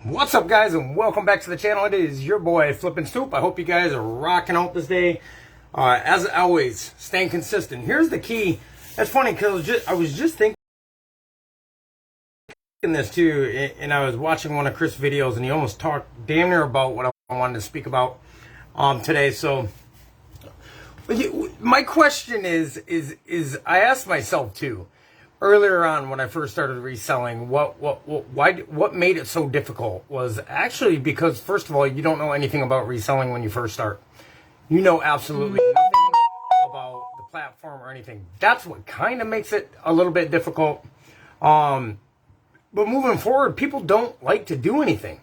What's up, guys, and welcome back to the channel. It is your boy FlippinStoop. I hope you guys are rocking out this day. As always, staying consistent. Here's the key. That's funny because I was just thinking this too, and I was watching one of Chris' videos, and he almost talked damn near about what I wanted to speak about today. So my question is I asked myself too. Earlier on, when I first started reselling, what made it so difficult was actually because, first of all, you don't know anything about reselling when you first start. You know absolutely nothing about the platform or anything. That's what kind of makes it a little bit difficult. But moving forward, people don't like to do anything.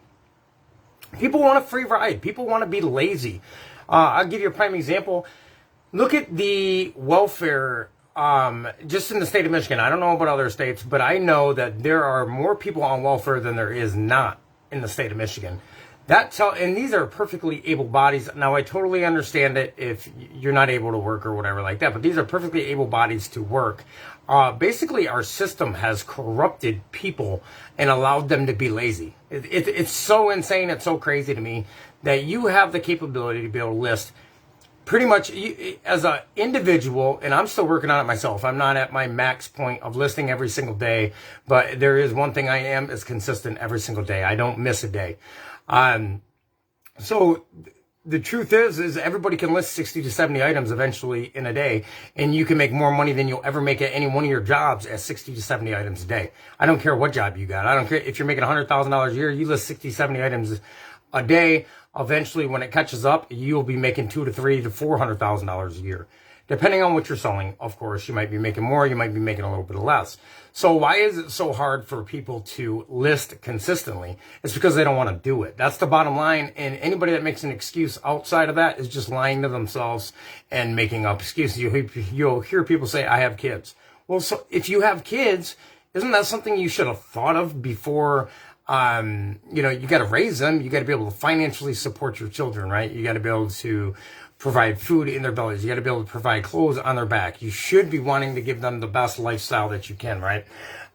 People want a free ride. People want to be lazy. I'll give you a prime example. Look at the welfare. Just in the state of Michigan, I don't know about other states, but I know that there are more people on welfare than there is not in the state of Michigan. And these are perfectly able bodies. Now, I totally understand it if you're not able to work or whatever like that, but these are perfectly able bodies to work. Basically, our system has corrupted people and allowed them to be lazy. It's so insane, it's so crazy to me that you have the capability to be able to list pretty much as an individual, and I'm still working on it myself. I'm not at my max point of listing every single day, but there is one thing I am is consistent every single day. I don't miss a day. So the truth is everybody can list 60 to 70 items eventually in a day, and you can make more money than you'll ever make at any one of your jobs at 60 to 70 items a day. I don't care what job you got. I don't care if you're making $100,000 a year, you list 60, 70 items a day. Eventually, when it catches up, you'll be making $200,000 to $300,000 to $400,000 a year. Depending on what you're selling, of course, you might be making more, you might be making a little bit less. So why is it so hard for people to list consistently? It's because they don't want to do it. That's the bottom line. And anybody that makes an excuse outside of that is just lying to themselves and making up excuses. You'll hear people say, I have kids. Well, so if you have kids, isn't that something you should have thought of before? You got to raise them. You got to be able to financially support your children, right? You got to be able to provide food in their bellies. You got to be able to provide clothes on their back. You should be wanting to give them the best lifestyle that you can, right?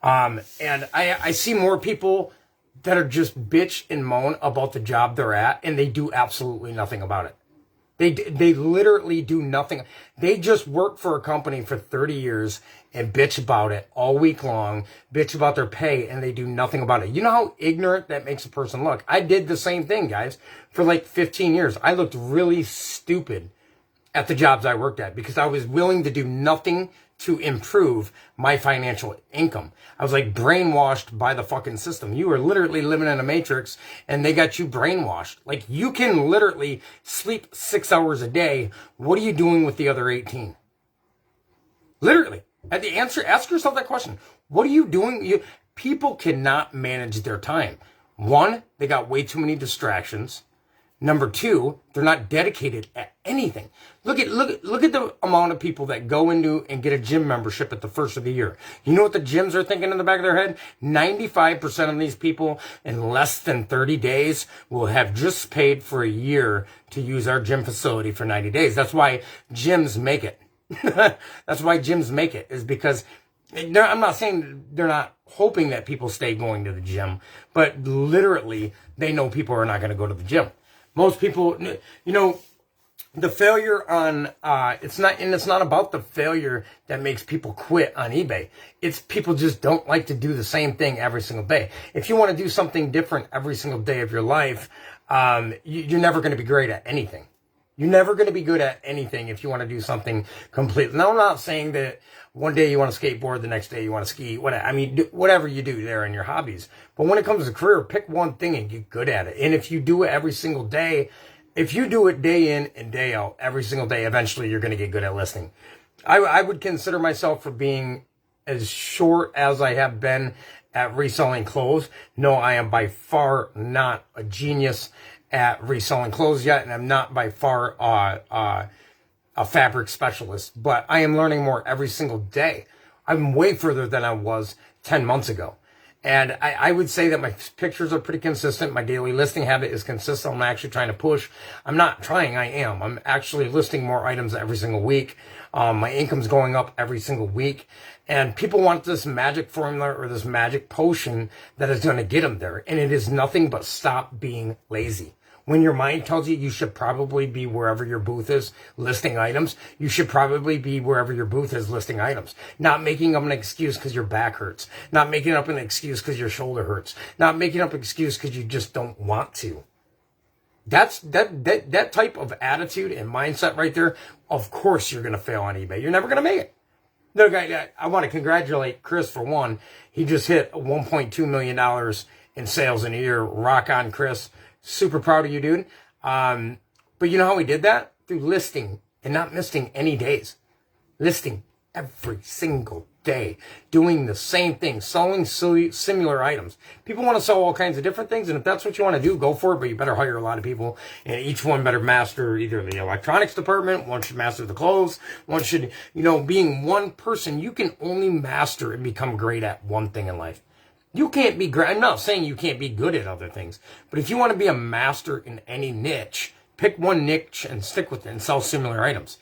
And I see more people that are just bitch and moan about the job they're at, and they do absolutely nothing about it. They literally do nothing. They just work for a company for 30 years and bitch about it all week long, bitch about their pay, and they do nothing about it. You know how ignorant that makes a person look? I did the same thing, guys, for like 15 years. I looked really stupid at the jobs I worked at because I was willing to do nothing to improve my financial income. I was like brainwashed by the fucking system. You were literally living in a matrix and they got you brainwashed. Like, you can literally sleep 6 hours a day. What are you doing with the other 18? Literally. Ask yourself that question. What are you doing? People cannot manage their time. One, they got way too many distractions. Number two, they're not dedicated at anything. Look at the amount of people that go into and get a gym membership at the first of the year. You know what the gyms are thinking in the back of their head? 95% of these people in less than 30 days will have just paid for a year to use our gym facility for 90 days. That's why gyms make it. That's why gyms make it, is because I'm not saying they're not hoping that people stay going to the gym, but literally they know people are not going to go to the gym. Most people, the failure on, it's not about the failure that makes people quit on eBay. It's people just don't like to do the same thing every single day. If you want to do something different every single day of your life, you're never going to be great at anything. You're never going to be good at anything if you want to do something completely. Now, I'm not saying that one day you want to skateboard, the next day you want to ski. Whatever you do there in your hobbies. But when it comes to career, pick one thing and get good at it. And if you do it every single day, if you do it day in and day out, every single day, eventually you're going to get good at listing. I would consider myself for being as short as I have been at reselling clothes. No, I am by far not a genius at reselling clothes yet, and I'm not by far a fabric specialist, but I am learning more every single day. I'm way further than I was 10 months ago. And I would say that my pictures are pretty consistent. My daily listing habit is consistent. I'm actually trying to push. I'm not trying, I am. I'm actually listing more items every single week. My income's going up every single week. And people want this magic formula or this magic potion that is going to get them there. And it is nothing but stop being lazy. When your mind tells you you should probably be wherever your booth is listing items, you should probably be wherever your booth is listing items. Not making up an excuse because your back hurts. Not making up an excuse because your shoulder hurts. Not making up an excuse because you just don't want to. That type of attitude and mindset right there, of course you're going to fail on eBay. You're never going to make it. Look, I want to congratulate Chris for one. He just hit $1.2 million in sales in a year. Rock on, Chris. Super proud of you, dude. But you know how he did that? Through listing and not missing any days. Listing every single day. Doing the same thing. Selling similar items. People want to sell all kinds of different things, and if that's what you want to do, go for it, but you better hire a lot of people, and each one better master either the electronics department, one should master the clothes, one should, being one person, you can only master and become great at one thing in life. You can't be great. I'm not saying you can't be good at other things, but if you want to be a master in any niche, pick one niche and stick with it and sell similar items.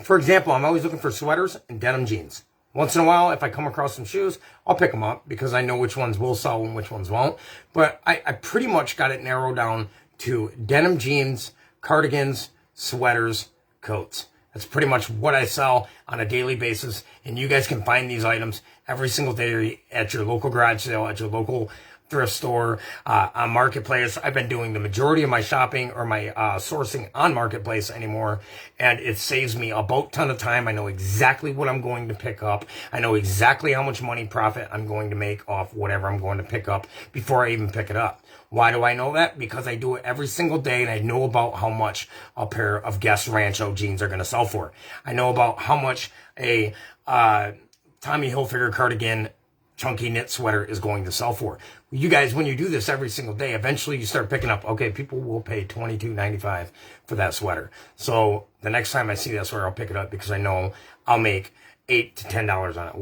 For example, I'm always looking for sweaters and denim jeans. Once in a while, if I come across some shoes, I'll pick them up because I know which ones will sell and which ones won't. But I pretty much got it narrowed down to denim jeans, cardigans, sweaters, coats. That's pretty much what I sell on a daily basis. And you guys can find these items every single day at your local garage sale, at your local thrift store, on Marketplace. I've been doing the majority of my shopping or my sourcing on Marketplace anymore, and it saves me a boat ton of time. I know exactly what I'm going to pick up. I know exactly how much money profit I'm going to make off whatever I'm going to pick up before I even pick it up. Why do I know that? Because I do it every single day, and I know about how much a pair of Guess Rancho jeans are going to sell for. I know about how much a Tommy Hilfiger cardigan chunky knit sweater is going to sell for. You guys, when you do this every single day, eventually you start picking up, okay, people will pay $22.95 for that sweater. So the next time I see that sweater, I'll pick it up because I know I'll make $8 to $10 on it,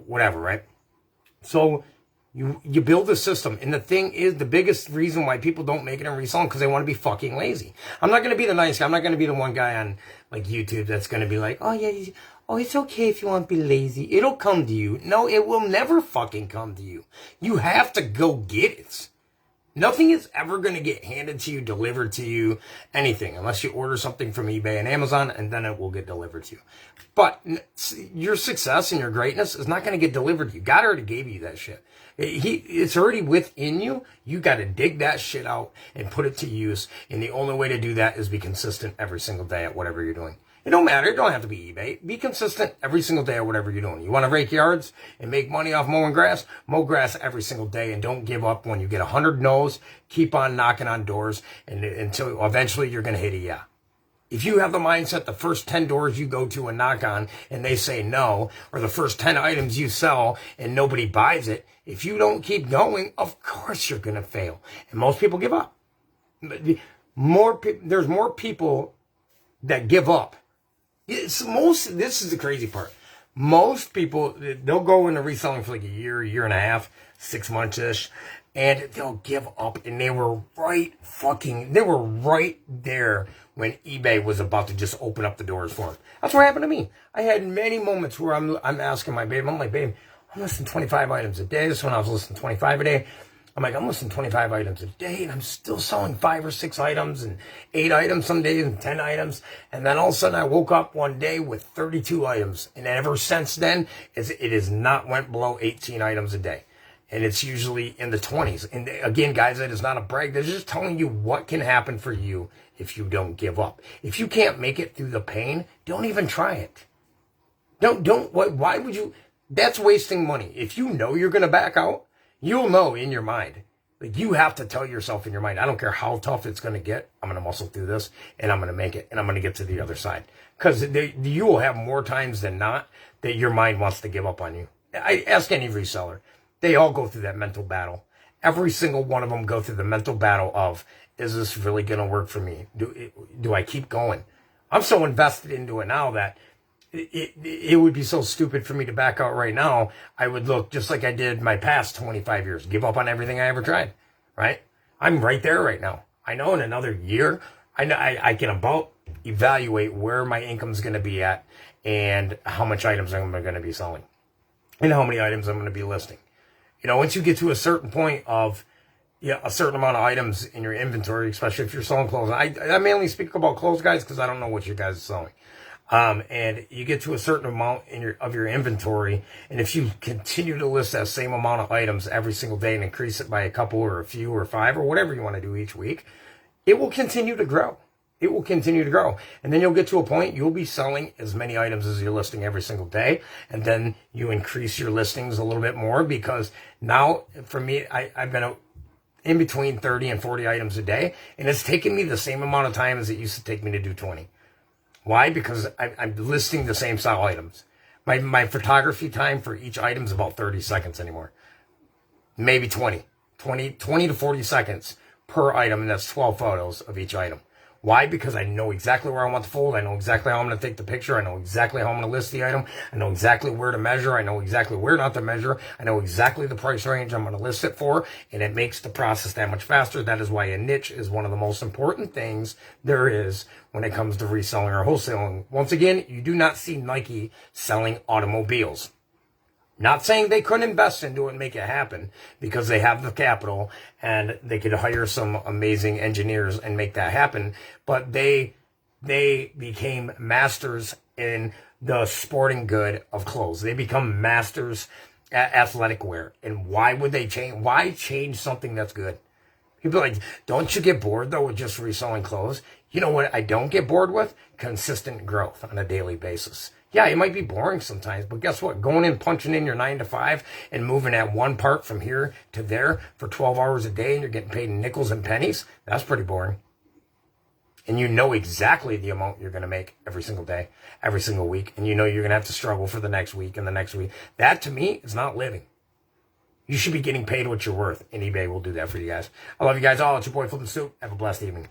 whatever, right? So you build a system. And the thing is, the biggest reason why people don't make it in reselling because they want to be fucking lazy. I'm not going to be the nice guy. I'm not going to be the one guy on like YouTube that's going to be like, oh yeah, it's okay if you want to be lazy. It'll come to you. No, it will never fucking come to you. You have to go get it. Nothing is ever going to get handed to you, delivered to you, anything, unless you order something from eBay and Amazon, and then it will get delivered to you. But your success and your greatness is not going to get delivered to you. God already gave you that shit. It's already within you. You got to dig that shit out and put it to use. And the only way to do that is be consistent every single day at whatever you're doing. It don't matter. It don't have to be eBay. Be consistent every single day at whatever you're doing. You want to rake yards and make money off mowing grass? Mow grass every single day, and don't give up when you get 100 no's. Keep on knocking on doors until eventually you're going to hit a yeah. If you have the mindset the first 10 doors you go to and knock on and they say no, or the first 10 items you sell and nobody buys it, if you don't keep going, of course you're going to fail. And most people give up. There's more people that give up. This is the crazy part. Most people, they'll go into reselling for like a year and a half, 6 months-ish, and they'll give up. And they were right there when eBay was about to just open up the doors for them. That's what happened to me. I had many moments where I'm asking my babe, I'm like, babe, I'm listing 25 items a day. This is when I was listing 25 a day. I'm like, I'm listing 25 items a day, and I'm still selling 5 or 6 items and 8 items some days and 10 items. And then all of a sudden I woke up one day with 32 items. And ever since then, it has not went below 18 items a day. And it's usually in the 20s. And again, guys, that is not a brag. They're just telling you what can happen for you if you don't give up. If you can't make it through the pain, don't even try it. Why would you? That's wasting money. If you know you're going to back out, you'll know in your mind. Like, you have to tell yourself in your mind, I don't care how tough it's going to get. I'm going to muscle through this, and I'm going to make it, and I'm going to get to the other side. Because you will have more times than not that your mind wants to give up on you. I ask any reseller. They all go through that mental battle. Every single one of them go through the mental battle of, is this really going to work for me? Do I keep going? I'm so invested into it now that it would be so stupid for me to back out right now. I would look just like I did my past 25 years, give up on everything I ever tried, right? I'm right there right now. I know in another year, I can about evaluate where my income's going to be at and how much items I'm going to be selling and how many items I'm going to be listing. You know, once you get to a certain point of a certain amount of items in your inventory, especially if you're selling clothes. I mainly speak about clothes, guys, because I don't know what you guys are selling. And you get to a certain amount of your inventory, and if you continue to list that same amount of items every single day and increase it by a couple or a few or 5 or whatever you want to do each week, it will continue to grow. It will continue to grow. And then you'll get to a point you'll be selling as many items as you're listing every single day. And then you increase your listings a little bit more, because now for me, I've been in between 30 and 40 items a day, and it's taken me the same amount of time as it used to take me to do 20. Why? Because I'm listing the same style items. My photography time for each item is about 30 seconds anymore. Maybe 20 to 40 seconds per item, and that's 12 photos of each item. Why? Because I know exactly where I want to fold. I know exactly how I'm going to take the picture. I know exactly how I'm going to list the item. I know exactly where to measure. I know exactly where not to measure. I know exactly the price range I'm going to list it for, and it makes the process that much faster. That is why a niche is one of the most important things there is when it comes to reselling or wholesaling. Once again, you do not see Nike selling automobiles. Not saying they couldn't invest into it and make it happen, because they have the capital and they could hire some amazing engineers and make that happen. But they became masters in the sporting good of clothes. They become masters at athletic wear. And why would they change? Why change something that's good? People are like, don't you get bored though with just reselling clothes? You know what I don't get bored with? Consistent growth on a daily basis. Yeah, it might be boring sometimes, but guess what? Going in, punching in your 9 to 5 and moving that one part from here to there for 12 hours a day, and you're getting paid in nickels and pennies, that's pretty boring. And you know exactly the amount you're going to make every single day, every single week, and you know you're going to have to struggle for the next week and the next week. That, to me, is not living. You should be getting paid what you're worth, and eBay will do that for you guys. I love you guys all. It's your boy FlippinStoop. Have a blessed evening.